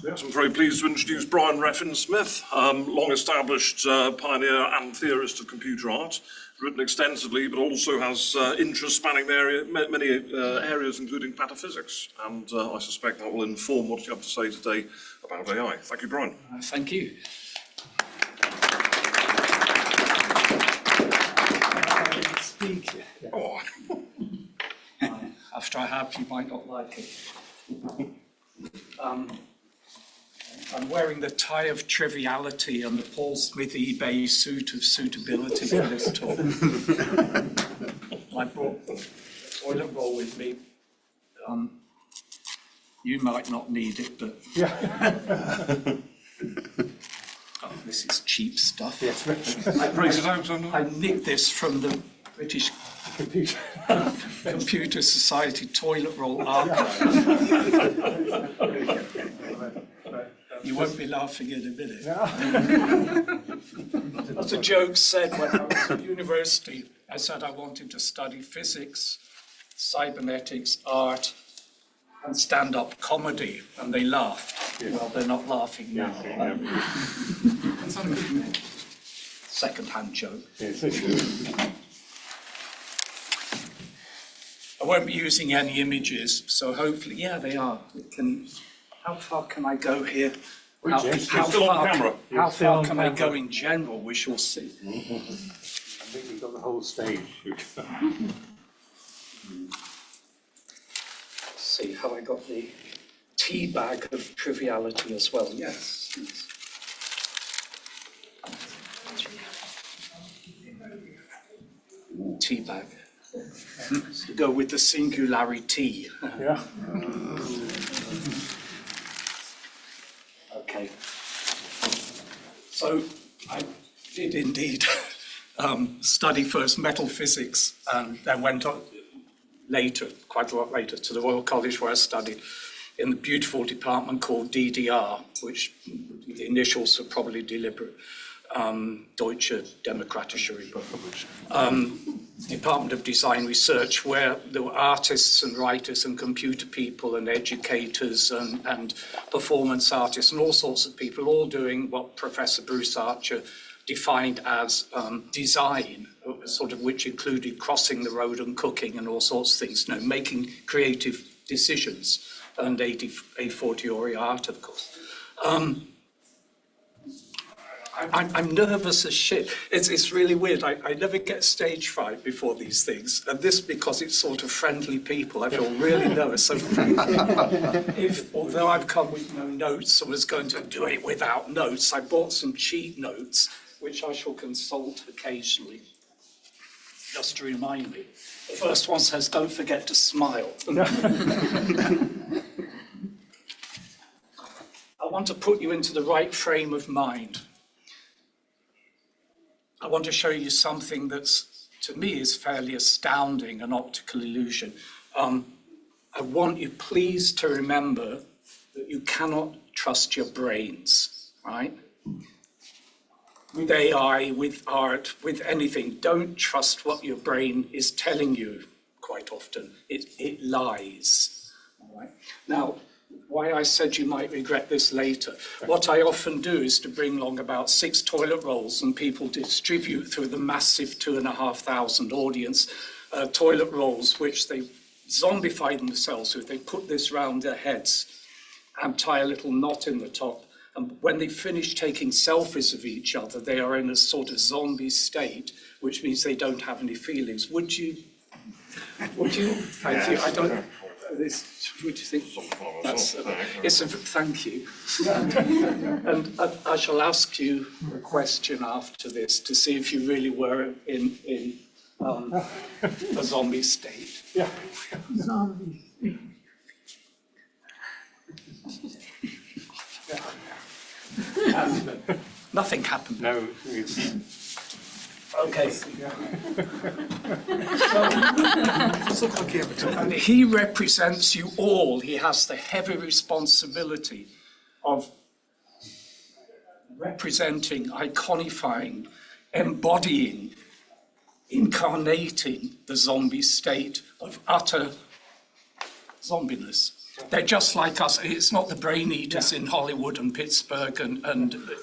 Yes, I'm very pleased to introduce Brian Reffin Smith, long-established pioneer and theorist of computer art, written extensively, but also has interests spanning many areas, including pataphysics. And I suspect that will inform what you have to say today about AI. Thank you, Brian. Thank you. Speak. Oh. After I have, you might not like it. I'm wearing the tie of triviality and the Paul Smith eBay suit of suitability for this talk. I brought a toilet roll with me. You might not need it, but oh, this is cheap stuff. Yes, I nicked this from the British Computer Society toilet roll archive. You won't be laughing in a minute. As a joke said when I was at university, I said I wanted to study physics, cybernetics, art, and stand-up comedy, and they laughed. Yeah. Well, they're not laughing now. Second-hand joke. I won't be using any images, so hopefully, yeah, they are. How far can I go here? How far can I go in general? We shall see. I think we've got the whole stage. See, have I got the tea bag of triviality as well? Yes. Tea bag. To go with the singularity. Yeah. Okay. So I did indeed study first metal physics and then went on later, quite a lot later, to the Royal College where I studied in the beautiful department called DDR, which the initials are probably deliberate, Deutsche Demokratische Republik. Department of Design Research, where there were artists and writers and computer people and educators and performance artists and all sorts of people, all doing what Professor Bruce Archer defined as design, sort of which included crossing the road and cooking and all sorts of things, making creative decisions, and a fortiori art, of course. I'm nervous as shit. It's really weird. I never get stage fright before these things. And this because it's sort of friendly people. I feel really nervous. So although I've come with no notes, I was going to do it without notes. I bought some cheat notes, which I shall consult occasionally, just to remind me. The first one says, don't forget to smile. I want to put you into the right frame of mind. I want to show you something that's, to me, is fairly astounding, an optical illusion. I want you please to remember that you cannot trust your brains, right? With AI, with art, with anything, don't trust what your brain is telling you quite often. It lies, all right? Now, why I said you might regret this later. What I often do is to bring along about 6 toilet rolls and people distribute through the massive 2,500 audience toilet rolls, which they zombify themselves with. They put this round their heads and tie a little knot in the top. And when they finish taking selfies of each other, they are in a sort of zombie state, which means they don't have any feelings. Would you? Thank you. I don't. Would you think that's thank you. And I shall ask you a question after this to see if you really were in a zombie state. Yeah. Zombie. Nothing happened. No. Okay. And he represents you all. He has the heavy responsibility of representing, iconifying, embodying, incarnating the zombie state of utter zombiness. They're just like us. It's not the brain eaters in Hollywood and Pittsburgh and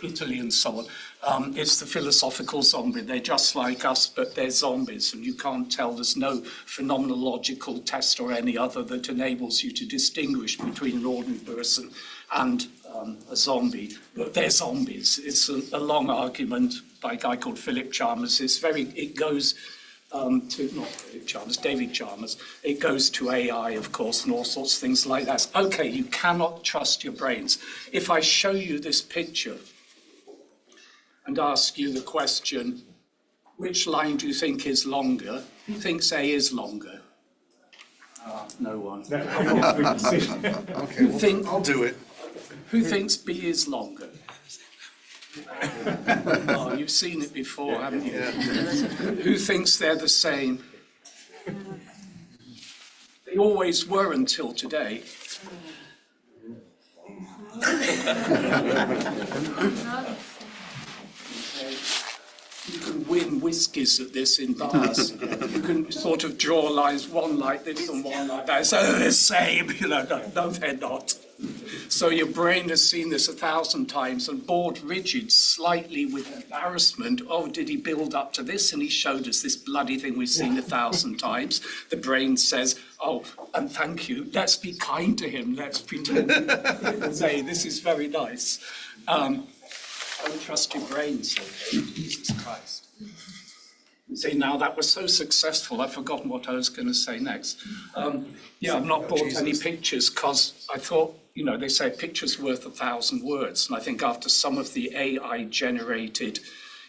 Italy and so on. It's the philosophical zombie. They're just like us, but they're zombies, and you can't tell. There's no phenomenological test or any other that enables you to distinguish between an ordinary person and a zombie. But they're zombies. It's a long argument by a guy called Philip Chalmers. It goes to, not Philip Chalmers, David Chalmers. It goes to AI, of course, and all sorts of things like that. Okay, you cannot trust your brains. If I show you this picture and ask you the question, which line do you think is longer? Who thinks A is longer? No one. Okay, I'll do it. Who thinks B is longer? Oh, you've seen it before, haven't you? Who thinks they're the same? They always were until today. You can win whiskies at this in bars. You can sort of draw lines, one like this and one like that. So they're the same, no, they're not. So your brain has seen this 1,000 times and bored rigid slightly with embarrassment. Oh, did he build up to this? And he showed us this bloody thing we've seen 1,000 times. The brain says, oh, and thank you. Let's be kind to him. Let's pretend and say, this is very nice. Don't trust your brains, okay? Jesus Christ. See, now that was so successful, I've forgotten what I was going to say next. I've not bought any pictures because I thought, they say a picture's worth 1,000 words. And I think after some of the AI-generated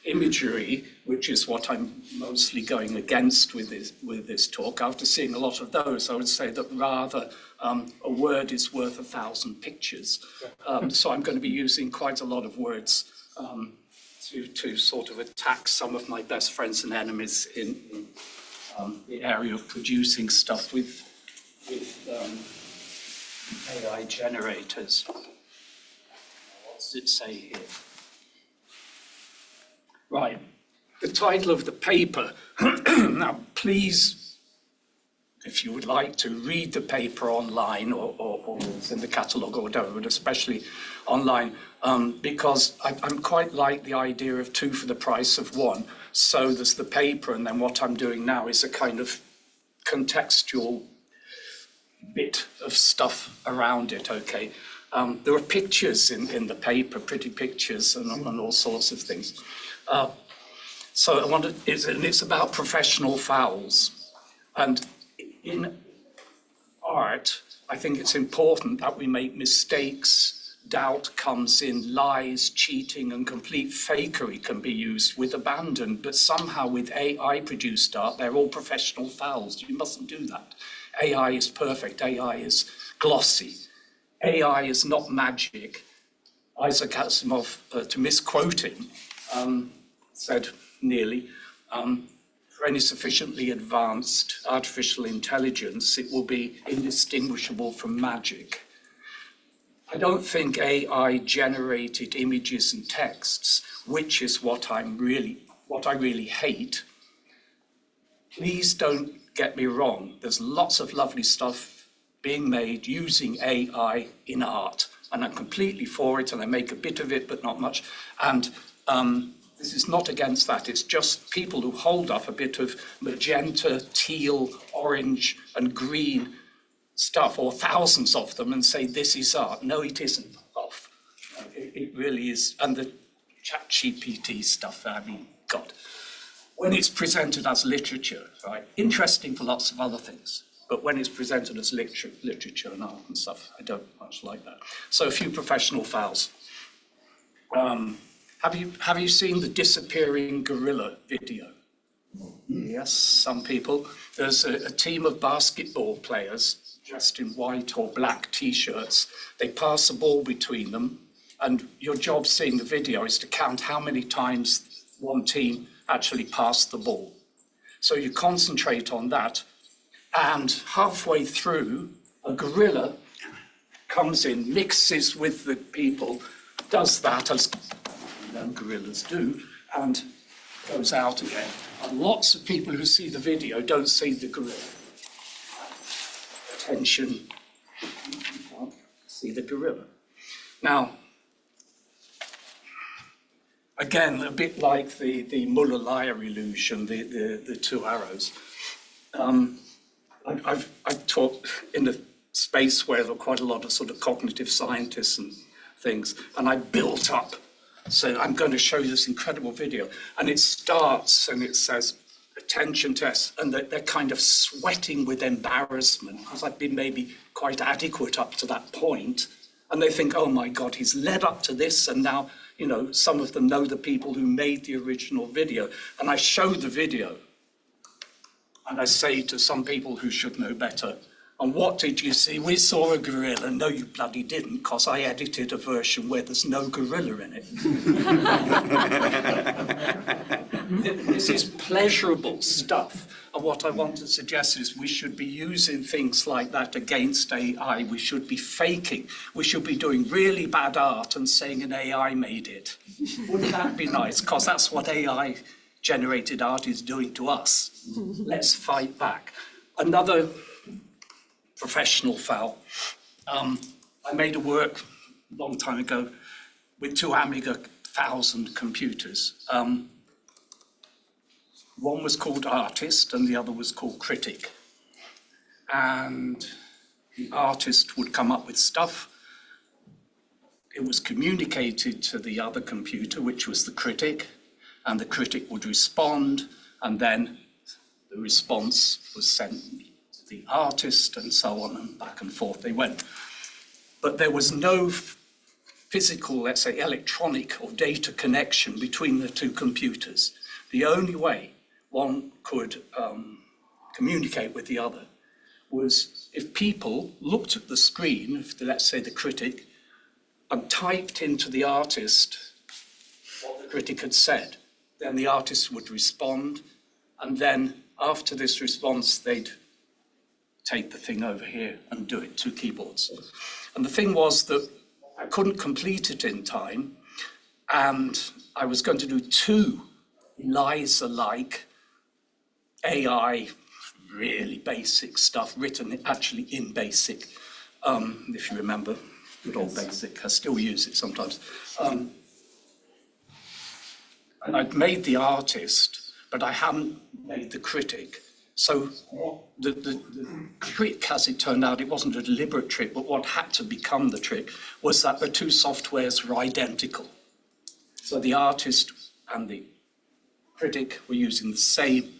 imagery, which is what I'm mostly going against with this talk, after seeing a lot of those, I would say that rather a word is worth 1,000 pictures. So I'm going to be using quite a lot of words to sort of attack some of my best friends and enemies in the area of producing stuff with AI generators. What does it say here? Right, the title of the paper. Now, please, if you would like to read the paper online or it's in the catalogue or whatever, but especially online, because I'm quite like the idea of two for the price of one. So there's the paper, and then what I'm doing now is a kind of contextual bit of stuff around it, okay? There are pictures in the paper, pretty pictures and all sorts of things. So it's about professional fouls. And in art, I think it's important that we make mistakes. Doubt comes in, lies, cheating, and complete fakery can be used with abandon. But somehow with AI-produced art, they're all professional fouls. You mustn't do that. AI is perfect. AI is glossy. AI is not magic. Isaac Asimov, to misquote him, said nearly, for any sufficiently advanced artificial intelligence, it will be indistinguishable from magic. I don't think AI generated images and texts, which is what I really hate. Please don't get me wrong. There's lots of lovely stuff being made using AI in art, and I'm completely for it, and I make a bit of it, but not much. And this is not against that. It's just people who hold up a bit of magenta, teal, orange, and green stuff, or thousands of them, and say this is art. No, it isn't. It really is. And the ChatGPT stuff, I mean, God. When it's presented as literature, right? Interesting for lots of other things, but when it's presented as literature and art and stuff, I don't much like that. So a few professional fouls. Have you seen the disappearing gorilla video? Yes, some people. There's a team of basketball players dressed in white or black t-shirts. They pass a ball between them, and your job seeing the video is to count how many times one team actually passed the ball. So you concentrate on that, and halfway through, a gorilla comes in, mixes with the people, does that as gorillas do, and goes out again. And lots of people who see the video don't see the gorilla. Attention See the gorilla. Now, again, a bit like the Muller-Lyer illusion, the two arrows. I've taught in a space where there are quite a lot of sort of cognitive scientists and things, and I built up. So I'm going to show you this incredible video, and it starts and it says, attention test, and they're kind of sweating with embarrassment because I've been maybe quite adequate up to that point, and they think, oh my God, he's led up to this, and now, you know, some of them know the people who made the original video, and I show the video, and I say to some people who should know better, and what did you see? We saw a gorilla. No, you bloody didn't, because I edited a version where there's no gorilla in it. This is pleasurable stuff. And what I want to suggest is we should be using things like that against AI. We should be faking. We should be doing really bad art and saying an AI made it. Wouldn't that be nice? Because that's what AI-generated art is doing to us. Let's fight back. Another professional foul. I made a work a long time ago with two Amiga 1000 computers. One was called Artist and the other was called Critic. And the artist would come up with stuff. It was communicated to the other computer, which was the critic, and the critic would respond, and then the response was sent to the artist, and so on, and back and forth they went. But there was no physical, let's say, electronic or data connection between the two computers. The only way one could communicate with the other was if people looked at the screen, if let's say the critic, and typed into the artist what the critic had said, then the artist would respond, and then after this response, they'd take the thing over here and do it, two keyboards. And the thing was that I couldn't complete it in time, and I was going to do two Eliza-like AI, really basic stuff, written actually in BASIC, if you remember, good old BASIC, I still use it sometimes. And I'd made the artist, but I hadn't made the critic. So the trick, as it turned out, it wasn't a deliberate trick, but what had to become the trick was that the two softwares were identical. So the artist and the critic were using the same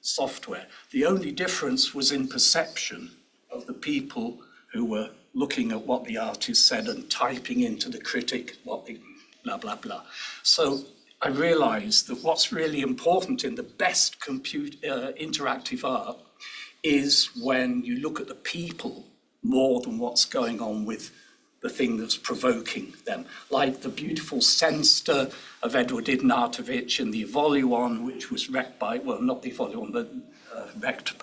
software. The only difference was in perception of the people who were looking at what the artist said and typing into the critic what the blah, blah, blah. So I realized that what's really important in the best interactive art is when you look at the people more than what's going on with the thing that's provoking them. Like the beautiful Senster of Edward Ignatowicz in the Evoluon, which was wrecked by, well, not the Evoluon, but wrecked.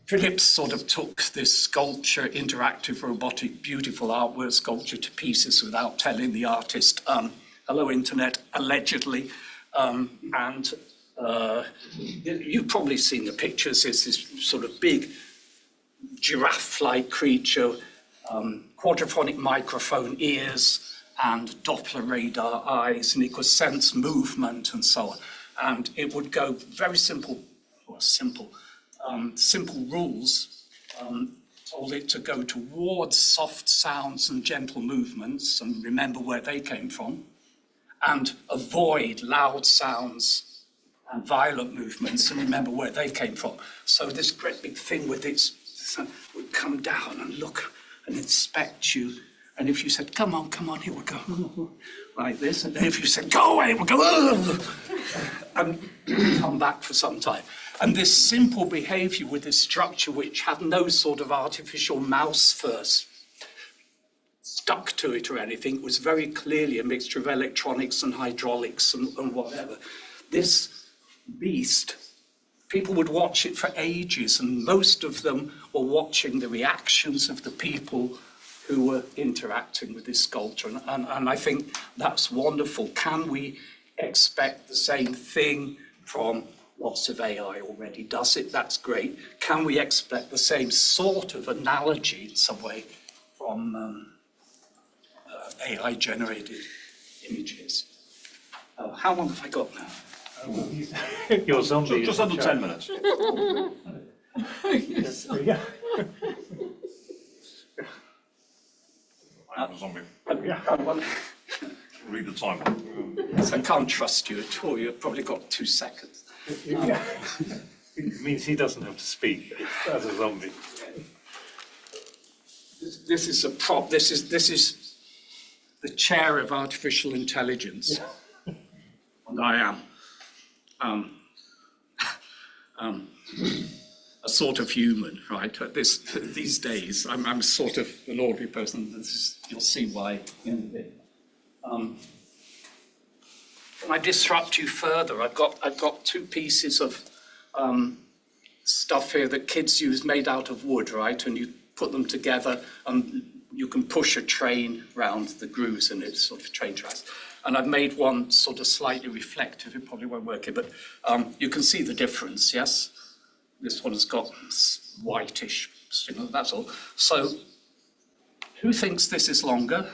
Phillips sort of took this sculpture, interactive, robotic, beautiful artwork sculpture to pieces without telling the artist, hello, internet, allegedly. You've probably seen the pictures. It's this sort of big giraffe-like creature, quadraphonic microphone ears, and Doppler radar eyes, and it could sense movement and so on. And it would go very simple rules told it to go towards soft sounds and gentle movements, and remember where they came from, and avoid loud sounds and violent movements, and remember where they came from. So this great big thing with its would come down and look and inspect you. And if you said, come on, here we go, like this. And then if you said, go away, we'll go, and come back for some time. And this simple behavior with this structure, which had no sort of artificial mouse first stuck to it or anything, was very clearly a mixture of electronics and hydraulics and whatever. This beast, people would watch it for ages, and most of them were watching the reactions of the people who were interacting with this sculpture. And I think that's wonderful. Can we expect the same thing from lots of AI already does it? That's great. Can we expect the same sort of analogy in some way from AI-generated images. How long have I got now? Your zombie. Just under 10 minutes. Yeah. I have a zombie. Well, Read the timer. I can't trust you at all. You've probably got 2 seconds. Yeah. It means he doesn't have to speak as a zombie. This is a prop. This is the chair of artificial intelligence, and I am a sort of human, right? These days, I'm sort of an ordinary person. You'll see why in a bit. Can I disrupt you further? I've got 2 pieces of stuff here that kids use, made out of wood, right? And you put them together, and you can push a train round the grooves, and it's sort of train tracks. And I've made one sort of slightly reflective. It probably won't work here, but you can see the difference. Yes, this one has got whitish, that's all. So, who thinks this is longer?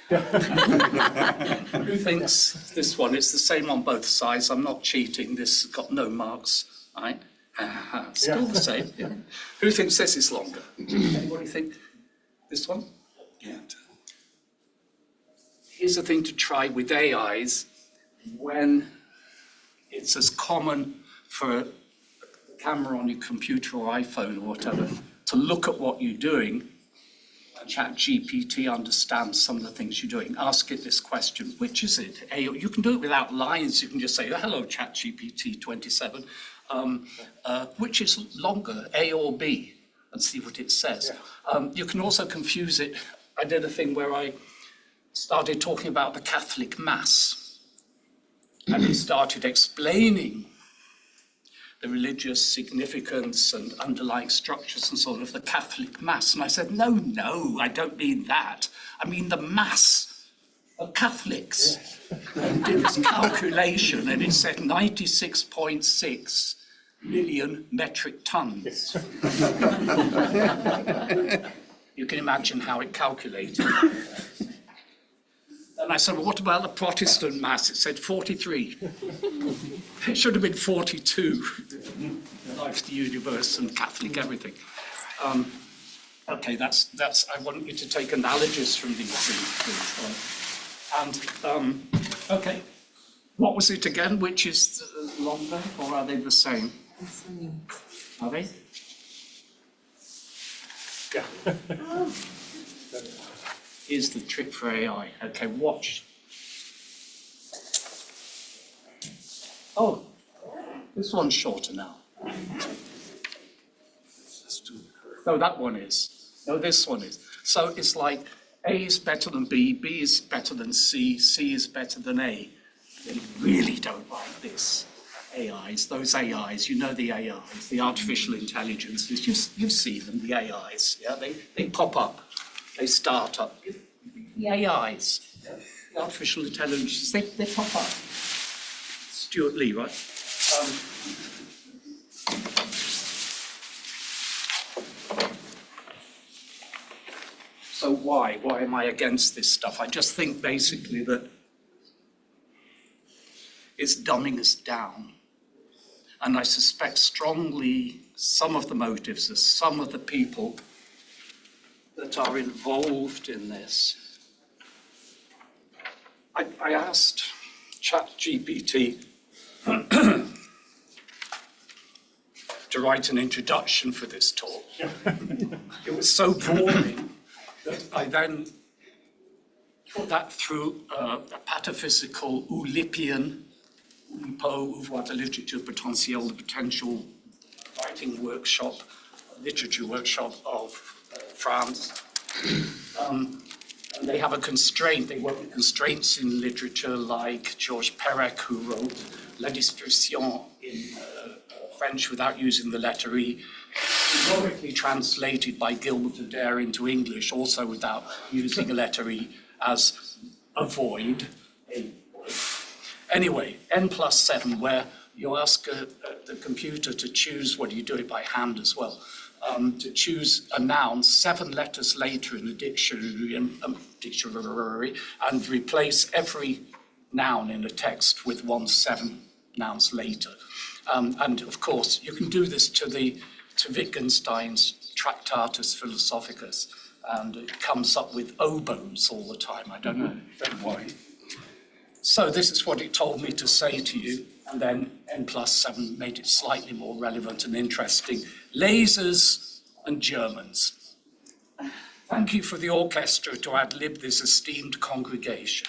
Who thinks this one? It's the same on both sides. I'm not cheating. This has got no marks, right? Still the same. Yeah. Who thinks this is longer? Anybody think this one? Yeah. Here's the thing to try with AIs when it's as common for a camera on your computer or iPhone or whatever to look at what you're doing. ChatGPT understands some of the things you're doing. Ask it this question: which is it? You can do it without lines. You can just say, "Hello, ChatGPT 27. Which is longer, A or B?" and see what it says. Yeah. You can also confuse it. I did a thing where I started talking about the Catholic Mass, and it started explaining the religious significance and underlying structures and so on of the Catholic Mass. And I said, no, I don't mean that. I mean the Mass of Catholics. And did this calculation, and it said 96.6 million metric tons. You can imagine how it calculated. And I said, well, what about the Protestant Mass? It said 43. It should have been 42. Life, the universe, and Catholic everything. Okay, that's. I want you to take analogies from these things. And, okay, what was it again? Which is longer, or are they the same? The same. Are they? Yeah. Here's the trick for AI. Okay, watch. Oh, this one's shorter now. No, that one is. No, this one is. So it's like A is better than B, B is better than C, C is better than A. They really don't like this. AIs, those AIs, you know the AIs, the artificial intelligences, you see them, the AIs, yeah, they pop up. They start up. The AIs, the artificial intelligence, they pop up. Stuart Lee, right? So why? Why am I against this stuff? I just think basically that it's dumbing us down. And I suspect strongly some of the motives of some of the people that are involved in this. I asked ChatGPT to write an introduction for this talk. It was so boring that I then put that through a pataphysical Oulipian, Oulipo, the literature potentiel, the potential writing workshop, literature workshop of France. And they have a constraint. They work with constraints in literature like Georges Perec, who wrote La Dispersion in French without using the letter E, historically translated by Gilbert Adair into English, also without using a letter E, as avoid. Anyway, N+7, where you ask the computer to choose, what do you do it by hand as well, to choose a noun 7 letters later in the dictionary, and replace every noun in a text with one 7 nouns later. And of course, you can do this to Wittgenstein's Tractatus Philosophicus, and it comes up with oboes all the time. I don't know why. So this is what it told me to say to you, and then N+7 made it slightly more relevant and interesting. Lasers and Germans. Thank you for the orchestra to ad-lib this esteemed congregation.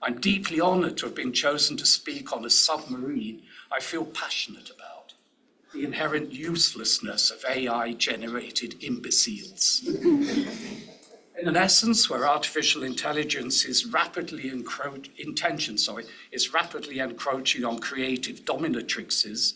I'm deeply honored to have been chosen to speak on a submarine I feel passionate about, the inherent uselessness of AI-generated imbeciles. In an essence, where artificial intelligence is rapidly encroaching on creative dominatrixes,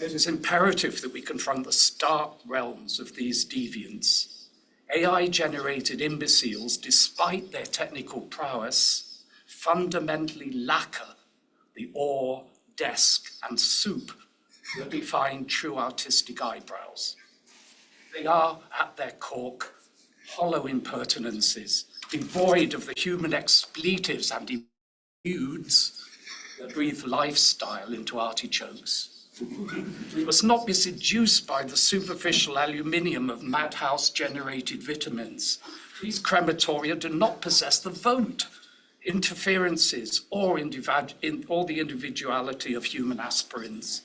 it is imperative that we confront the stark realms of these deviants. AI-generated imbeciles, despite their technical prowess, fundamentally lacquer the oar, desk, and soup that define true artistic eyebrows. They are, at their core, hollow impertinences, devoid of the human expletives and nudes that breathe lifestyle into artichokes. We must not be seduced by the superficial aluminium of madhouse-generated vitamins. These crematoria do not possess the vote, interferences, or the individuality of human aspirins.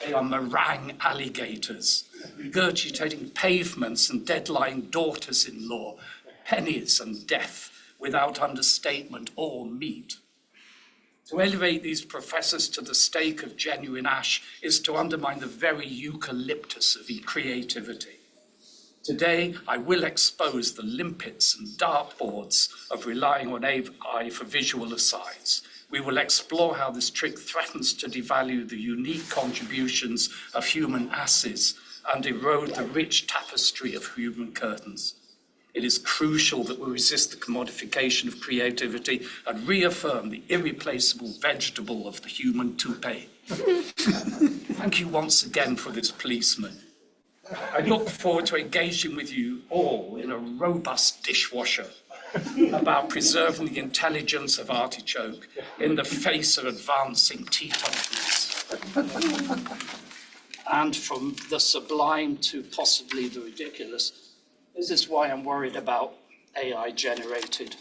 They are meringue alligators, regurgitating pavements and deadline daughters-in-law, pennies and death without understatement or meat. To elevate these professors to the stake of genuine ash is to undermine the very eucalyptus of creativity. Today, I will expose the limpets and dartboards of relying on AI for visual asides. We will explore how this trick threatens to devalue the unique contributions of human asses and erode the rich tapestry of human curtains. It is crucial that we resist the commodification of creativity and reaffirm the irreplaceable vegetable of the human toupee. Thank you once again for this policeman. I look forward to engaging with you all in a robust dishwasher about preserving the intelligence of artichoke in the face of advancing teetotals. And from the sublime to possibly the ridiculous, this is why I'm worried about AI-generated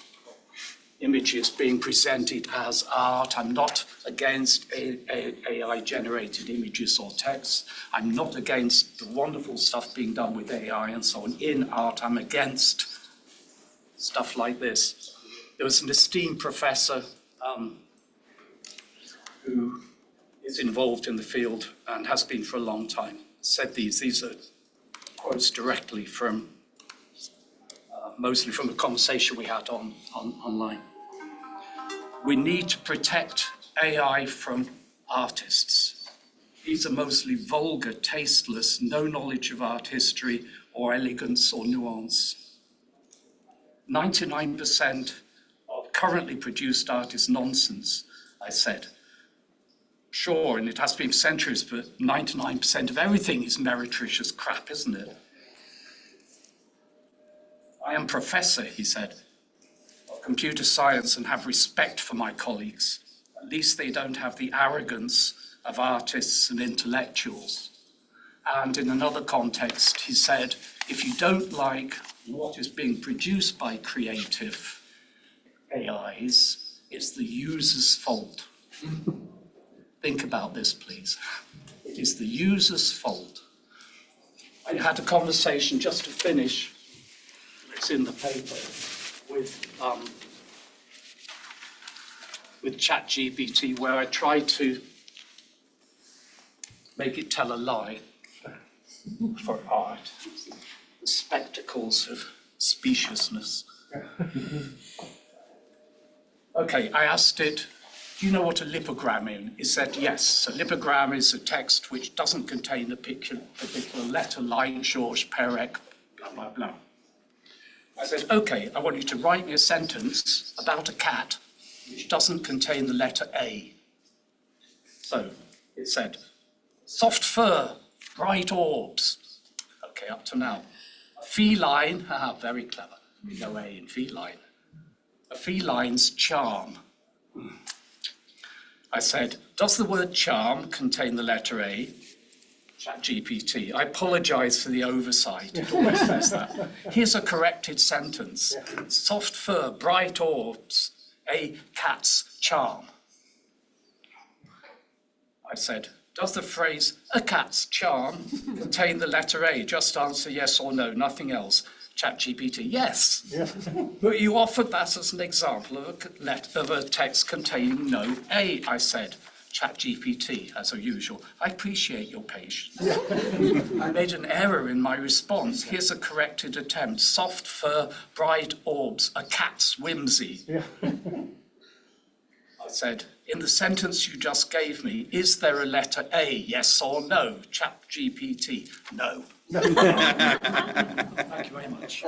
images being presented as art. I'm not against AI-generated images or text. I'm not against the wonderful stuff being done with AI and so on in art. I'm against stuff like this. There was an esteemed professor who is involved in the field and has been for a long time, said these are quotes directly from, mostly from a conversation we had online. We need to protect AI from artists. These are mostly vulgar, tasteless, no knowledge of art history or elegance or nuance. 99% of currently produced art is nonsense, I said. Sure, and it has been centuries, but 99% of everything is meretricious crap, isn't it? I am professor, he said, of computer science and have respect for my colleagues. At least they don't have the arrogance of artists and intellectuals. And in another context, he said, if you don't like what is being produced by creative AIs, it's the user's fault. Think about this, please. It is the user's fault. I had a conversation, just to finish, it's in the paper, with ChatGPT, where I tried to make it tell a lie for art, the spectacles of speciousness. Okay, I asked it, do you know what a lipogram is? It said yes. A lipogram is a text which doesn't contain a particular letter like Georges Perec, blah, blah, blah. I said, okay, I want you to write me a sentence about a cat which doesn't contain the letter A. So it said, soft fur, bright orbs. Okay. Okay, up to now. Feline, haha, very clever. No A in feline. A feline's charm. I said, does the word charm contain the letter A? ChatGPT. I apologize for the oversight. It always says that. Here's a corrected sentence. Soft fur, bright orbs, a cat's charm. I said, does the phrase a cat's charm contain the letter A? Just answer yes or no, nothing else. ChatGPT, yes. But you offered that as an example of a text containing no A, I said. ChatGPT, as usual. I appreciate your patience. I made an error in my response. Here's a corrected attempt. Soft fur, bright orbs, a cat's whimsy. I said, in the sentence you just gave me, is there a letter A, yes or no? ChatGPT, no. Thank you very much.